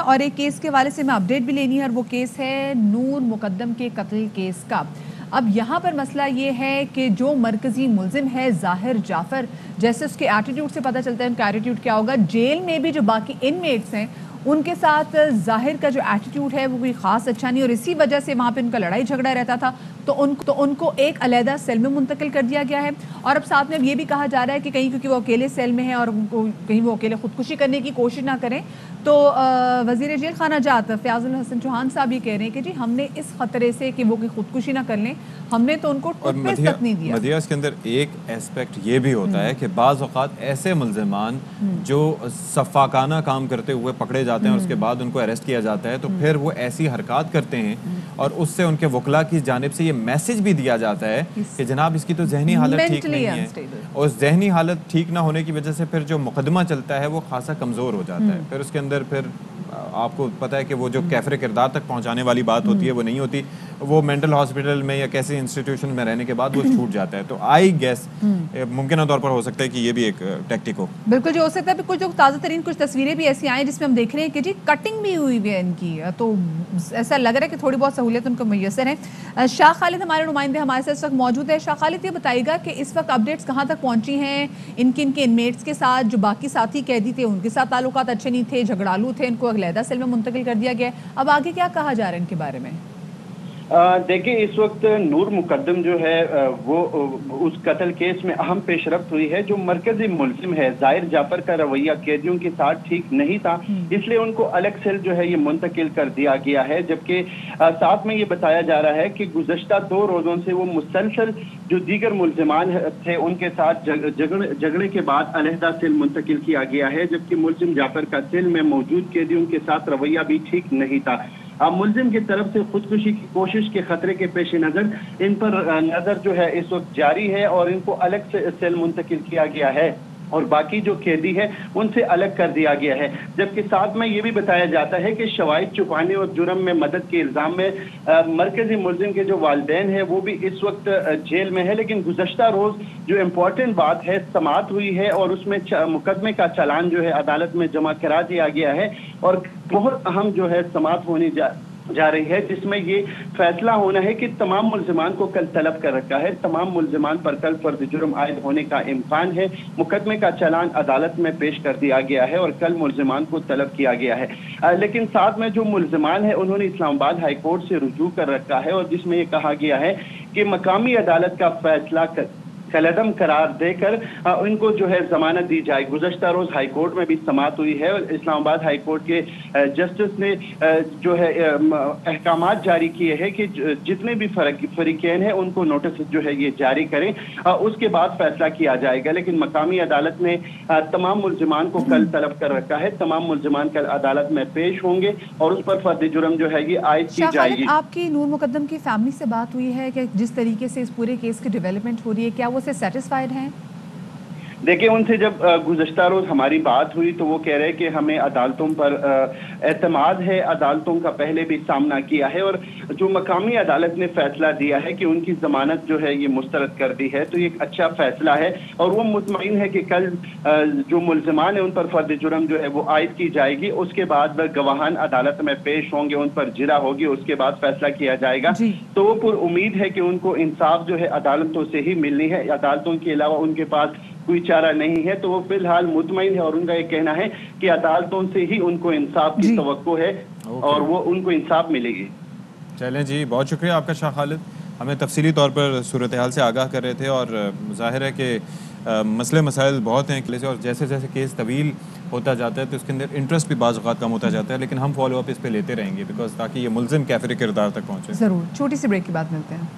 और एक केस के हवाले से मैं अपडेट भी लेनी है और वो केस है नूर मुकद्दम के कत्ल केस का। अब यहाँ पर मसला ये है कि जो मरकजी मुलजिम है ज़ाहिर जाफ़र, जैसे उसके एटीट्यूड से पता चलता है उनका एटीट्यूड क्या होगा। जेल में भी जो बाकी इनमेट्स हैं उनके साथ ज़ाहिर का जो एटीट्यूड है वो कोई ख़ास अच्छा नहीं, और इसी वजह से वहाँ पे उनका लड़ाई झगड़ा रहता था। तो उनको एक अलहदा सेल में मुंतकिल कर दिया गया है। और अब साथ में अब ये भी कहा जा रहा है कि कहीं क्योंकि वो अकेले सेल में हैं और उनको कहीं वो अकेले खुदकुशी करने की कोशिश ना करें, तो वज़ीर जेल खाना जात फयाजुल हसन चौहान साहब ये कह रहे हैं कि जी हमने इस खतरे से कि वो कोई खुदकुशी ना कर लें, हमने तो उनको टूथपेस्ट तक नहीं दिया। मदिया इसके अंदर एक एस्पेक्ट ये भी होता है कि बाज़ औक़ात ऐसे मुल्ज़िमान जो सफ़ाकाना काम करते हुए पकड़े जाते हैं और उसके बाद उनको अरेस्ट किया जाता है, तो फिर वो ऐसी हरकत करते हैं और उससे उनके वकला की जानिब से ये मैसेज भी दिया जाता है कि जनाब इसकी तो जहनी हालत ठीक नहीं है, और जहनी हालत ठीक ना होने की वजह से फिर जो मुकदमा चलता है वो खासा कमज़ोर हो जाता है। फिर उसके अंदर फिर आपको पता है कि वो जो कैफरे किरदार तक पहुंचाने वाली बात होती है वो नहीं होती, वो मेंटल हॉस्पिटल में या कैसे इंस्टीट्यूशन में रहने के बाद वो छूट जाता है। तो आई गेस मुमकिन तौर पर हो सकता है कि ये भी एक टैक्टिक हो। बिल्कुल जो हो सकता है। कुछ जो ताज़ा तरीन कुछ तस्वीरें भी ऐसी आई जिसमें हम देख रहे हैं कि जी कटिंग भी हुई है इनकी, तो ऐसा लग रहा है कि थोड़ी बहुत सहूलियत उनको मैसर है। शाह खालिद हमारे नुमाइंदे हमारे साथ इस वक्त मौजूद है। शाह खालिद ये बताइएगा कि इस वक्त अपडेट्स कहाँ तक पहुँची हैं इनके इनमेट्स के साथ, जो बाकी साथी कैदी थे उनके साथ ताल्लुकात अच्छे नहीं थे, झगड़ालू थे, इनको अलहदा सेल में मुंतकिल कर दिया गया। अब आगे क्या कहा जा रहा है इनके बारे में? देखिए इस वक्त नूर मुकद्दम जो है वो उस कत्ल केस में अहम पेशरफ्त हुई है। जो मरकजी मुल्जिम है ज़ाहिर जाफर का रवैया कैदियों के साथ ठीक नहीं था, इसलिए उनको अलग सेल जो है ये मुंतकिल कर दिया गया है। जबकि साथ में ये बताया जा रहा है कि गुज़श्ता 2 रोज़ों से वो मुसलसल जो दीगर मुल्जिमान थे उनके साथ झगड़े के बाद अलहदा सेल मुंतकिल किया गया है, जबकि मुल्जिम जाफर का सेल में मौजूद कैदियों के साथ रवैया भी ठीक नहीं था। मुल्जिम की तरफ से खुदकुशी की कोशिश के खतरे के पेश नज़र इन पर नज़र जो है इस वक्त जारी है और इनको अलग से सेल मुंतकिल किया गया है और बाकी जो कैदी है उनसे अलग कर दिया गया है। जबकि साथ में ये भी बताया जाता है कि शवाहिद छुपाने और जुर्म में मदद के इल्ज़ाम में मरकजी मुल्जिम के जो वालिदैन हैं वो भी इस वक्त जेल में है। लेकिन गुज़श्ता रोज़ जो इम्पोर्टेंट बात है समाअत हुई है और उसमें मुकदमे का चालान जो है अदालत में जमा करा दिया गया है और बहुत अहम जो है समाअत होने जा रही है, जिसमें ये फैसला होना है कि तमाम मुल्जिमान को कल तलब कर रखा है। तमाम मुल्जिमान पर कल फर्द जुर्म आयद होने का इम्कान है। मुकदमे का चालान अदालत में पेश कर दिया गया है और कल मुल्जिमान को तलब किया गया है। लेकिन साथ में जो मुल्जिमान है उन्होंने इस्लामाबाद हाई कोर्ट से रुजू कर रखा है और जिसमें ये कहा गया है कि मकामी अदालत का फैसला कलअदम करार देकर इनको जो है जमानत दी जाए। गुज़श्ता रोज हाई कोर्ट में भी समाअत हुई है और इस्लामाबाद हाई कोर्ट के जस्टिस ने जो है अहकामात जारी किए हैं कि जितने भी फरीकैन हैं उनको नोटिस जो है ये जारी करें, उसके बाद फैसला किया जाएगा। लेकिन मकामी अदालत ने तमाम मुल्जिमान को कल तलब कर रखा है। तमाम मुल्जिमान कल अदालत में पेश होंगे और उस पर फर्द जुर्म जो है ये आयद की जाएगी। आपकी नूर मुकद्दम की फैमिली से बात हुई है कि जिस तरीके से इस पूरे केस की डेवलपमेंट हो रही है, क्या वो से सेटिस्फाइड हैं? देखिए उनसे जब गुज़श्ता रोज़ हमारी बात हुई तो वो कह रहे हैं कि हमें अदालतों पर एतमाद है, अदालतों का पहले भी सामना किया है और जो मकामी अदालत ने फैसला दिया है कि उनकी ज़मानत जो है ये मुस्तरद कर दी है, तो ये एक अच्छा फैसला है और वो मुतमईन है कि कल जो मुल्ज़िमान है उन पर फर्द जुर्म जो है वो आयद की जाएगी। उसके बाद गवाहान अदालत में पेश होंगे, उन पर जिरा होगी, उसके बाद फैसला किया जाएगा। तो वो पुर उम्मीद है कि उनको इंसाफ जो है अदालतों से ही मिलनी है, अदालतों के अलावा उनके पास कोई चारा नहीं है। तो वो फिलहाल मुतमईन है और उनका ये कहना है कि अदालतों से ही उनको इंसाफ की तवक्को है और वो उनको इंसाफ मिलेगी। चलें जी, बहुत शुक्रिया आपका शाह खालिद, हमें तफसीली तौर पर सूरत हाल से आगाह कर रहे थे। और जाहिर है कि मसले मसाइल बहुत हैं और जैसे जैसे केस तवील होता जाता है तो उसके अंदर इंटरेस्ट भी बाज़ औक़ात कम होता जाता है, लेकिन हम फॉलो अप इस पर लेते रहेंगे बिकॉज ताकि ये मुल्ज़िम कैफरे किरदार तक पहुँचे। ज़रूर, छोटी सी ब्रेक के बाद मिलते हैं।